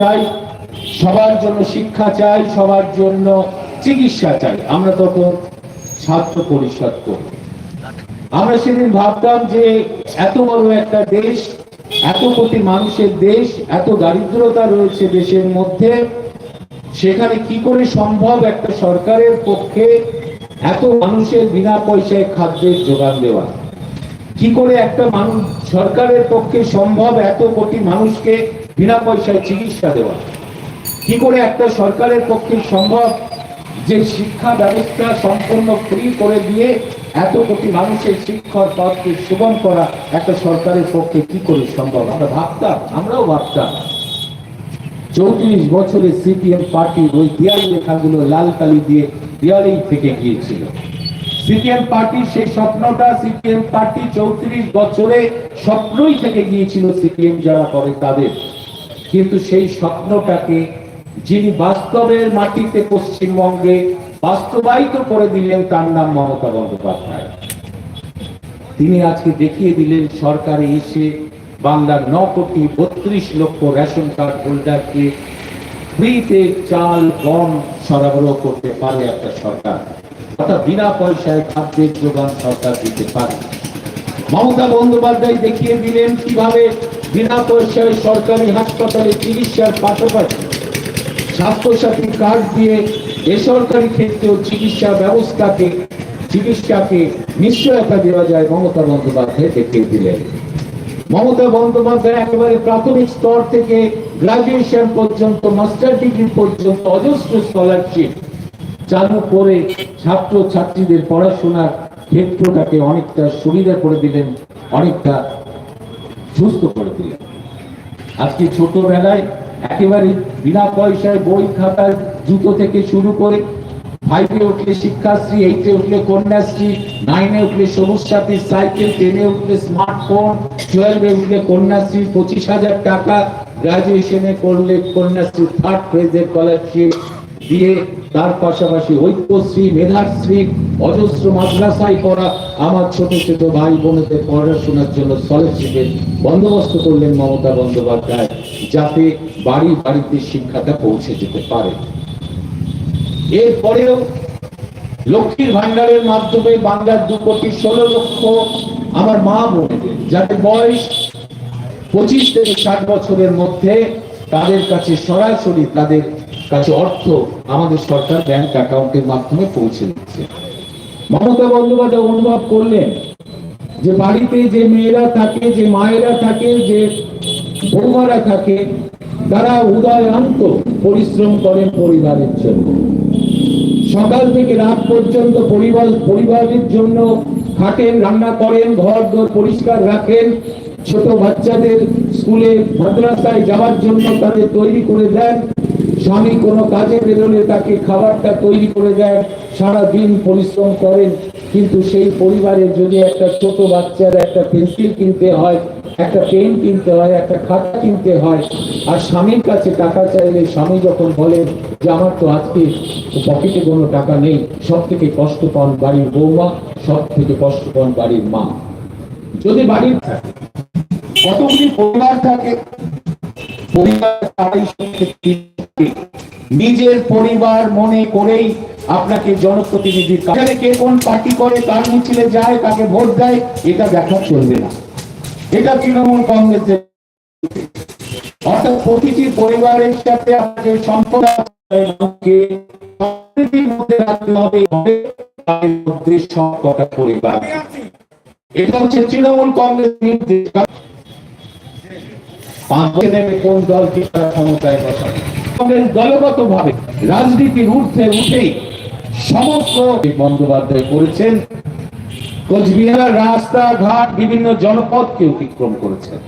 চাই, সবার জন্য শিক্ষা চাই, সবার জন্য চিকিৎসা চাই। আমরা তখন ছাত্র পরিষদ করি। আমরা সেদিন ভাবতাম যে এত বড় একটা দেশ, এত কোটি মানুষের দেশ, এত দারিদ্রতা রয়েছে দেশের মধ্যে, সেখানে কি করে সম্ভব একটা সরকারের পক্ষে এত মানুষের বিনা পয়সায় খাদ্যের যোগান দেওয়া? কি করে একটা মানুষ সরকারের পক্ষে সম্ভব এত কোটি মানুষকে বিনা পয়সায় চিকিৎসা দেওয়া? কি করে একটা সরকারের পক্ষে সম্ভব যে শিক্ষা ব্যবস্থা সম্পূর্ণ ফ্রি করে দিয়ে এত কোটি মানুষের শিক্ষার পথকে সুগম করা একটা সরকারের পক্ষে কি করে সম্ভব? আমরা ভাবতাম, আমরাও ভাবতাম। 34 বছরে সিপিএম পার্টির ওই দেয়াল লেখাগুলো লাল কালি দিয়ে দেয়ালেই থেকে গিয়েছিল। সিপিএম পার্টির সেই স্বপ্নটা, সিপিএম পার্টি 34 বছরে স্বপ্নই থেকে গিয়েছিল সিপিএম যারা করে তাদের। কিন্তু সেই স্বপ্নটাকে যিনি বাস্তবের মাটিতে পশ্চিমবঙ্গে বাস্তবায়িত করে দিলেন তার নাম মমতা বন্দ্যোপাধ্যায়। তিনি আজকে দেখিয়ে দিলেন সরকারে এসে বাংলার 9,32,00,000 রেশন কার্ড হোল্ডারকে ফ্রিতে চাল গম সরবরাহ করতে পারে একটা সরকার, অর্থাৎ বিনা পয়সায় খাদ্যের যোগান সরকার দিতে পারে। মমতা বন্দ্যোপাধ্যায় দেখিয়ে দিলেন কিভাবে বিনা পয়সায় সরকারি হাসপাতালে চিকিৎসার পাশাপাশি স্বাস্থ্যসাথী কার্ড দিয়ে বেসরকারি ক্ষেত্রেও চিকিৎসাকে নিশ্চয়তা দেওয়া যায়। মমতা বন্দ্যোপাধ্যায় দেখিয়ে দিলেন। মমতা বন্দ্যোপাধ্যায় একেবারে প্রাথমিক স্তর থেকে গ্রাজুয়েশন পর্যন্ত, মাস্টার ডিগ্রি পর্যন্ত অজস্র স্কলারশিপ চালু করে ছাত্র ছাত্রীদের পড়াশোনার ক্ষেত্রটাকে অনেকটা সুবিধা করে দিলেন, অনেকটা সুস্থ করে দিলেন। আজকে ছোটবেলায় একেবারে বিনা পয়সায় বই খাতা জুতো থেকে শুরু করে 5-এ উঠলে শিক্ষাশ্রী, 8-এ উঠলে কন্যাশ্রী, 9-এ উঠলে সবুজ সাথী সাইকেল, 10-এ উঠলে স্মার্টফোন, 12-এ উঠলে কন্যাশ্রী 25,000 টাকা, গ্রাজুয়েশনে করলে কন্যাশ্রী 3rd ফেজের স্কলারশিপ দিয়ে, তার পাশাপাশি ঐক্যশ্রী, মেধাশ্রী, অজস্র মাদ্রাসায় পড়া আমার ছোট ছোট ভাই বোনদের পড়াশোনার জন্য স্কলারশিপের বন্দোবস্ত করলেন মমতা বন্দ্যোপাধ্যায়, যাতে বাড়ি বাড়িতে শিক্ষাটা পৌঁছে যেতে পারে। এরপরেও লক্ষ্মীর ভান্ডারের মাধ্যমে বাংলার 2,16,00,000 আমার মা বোনেদের যাদের বয়স 25 থেকে 60 বছরের মধ্যে, তাদের কাছে সরাসরি তাদের কাছে অর্থ আমাদের সরকার ব্যাংক অ্যাকাউন্টের মাধ্যমে পৌঁছে দিচ্ছে। মমতা বন্দ্যোপাধ্যায় অনুভব করলেন যে বাড়িতে যে মেয়েরা থাকে, যে মায়েরা থাকে, যে বৌমারা থাকে, তারা উদয়ান্ত পরিশ্রম করেন পরিবারের জন্য। সকাল থেকে রাত পর্যন্ত পরিবারের জন্য খাটেন, রান্না করেন, ঘর দোর পরিষ্কার রাখেন, ছোট বাচ্চাদের স্কুলে মাদ্রাসায় যাওয়ার জন্য তাদের তৈরি করে দেন, স্বামী কোনো কাজে বেরোলে তাকে খাবারটা তৈরি করে দেন, সারাদিন পরিশ্রম করেন। কিন্তু সেই পরিবারে যদি একটা ছোট বাচ্চার একটা পেন্সিল কিনতে হয়, একটা পেন কিনতে হয়, একটা খাতা কিনতে হয়, আর স্বামীর কাছে টাকা চাইলে স্বামী যখন বলেন যে আমার তো আজকে পকেটে কোনো টাকা নেই, সব থেকে কষ্ট পান বাড়ির বৌমা, সব থেকে কষ্ট পান বাড়ির মা। যদি বাড়ির থাকে, কতগুলি পরিবার থাকে, নিজের পরিবার মনে করেই আপনাকে জনপ্রতিনিধির কাছে কে কোন পার্টি করে, কার মিছিলে যায়, কাকে ভোট দেয়, এটা দেখা চলবে না। এটা তৃণমূল কংগ্রেসের, অর্থাৎ প্রতিটি পরিবারের সাথে আপনাকে সম্পর্ক রাখতে হবে, সবকটা পরিবার। এটা হচ্ছে তৃণমূল কংগ্রেস নির্দেশ। কোন দলকে ক্ষমতায় বসাবে, দলগত ভাবে রাজনীতির ঊর্ধ্বে উঠেই সমস্ত বন্দ্যোপাধ্যায় করেছেন। কোচবিহার রাস্তাঘাট বিভিন্ন জনপদকে অতিক্রম করেছেন।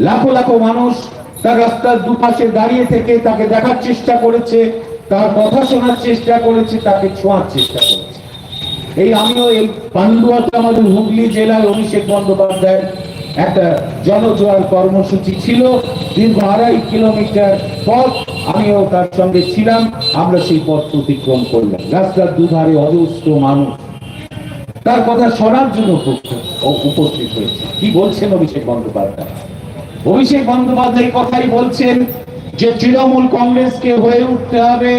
লাখো লাখো মানুষ তার রাস্তার দুপাশে দাঁড়িয়ে থেকে তাকে দেখার চেষ্টা করেছে, তার কথা শোনার চেষ্টা করেছে, তাকে ছোঁয়ার চেষ্টা করেছে। আমিও এই পান্ডুয়াতে আমাদের হুগলি জেলায় অভিষেক বন্দ্যোপাধ্যায়ের একটা জনজোয়ার কর্মসূচি ছিল, দীর্ঘ 2.5 কিলোমিটার পথ, আমিও তার সঙ্গে ছিলাম। আমরা সেই পথ অতিক্রম করলাম। রাস্তার দুধারে অজস্র মানুষ তার কথা শোনার জন্য উপস্থিত হয়েছে। কি বলছেন অভিষেক বন্দ্যোপাধ্যায়? অভিষেক বন্দ্যোপাধ্যায় কথাই বলছেন যে তৃণমূল কংগ্রেসকে হয়ে উঠতে হবে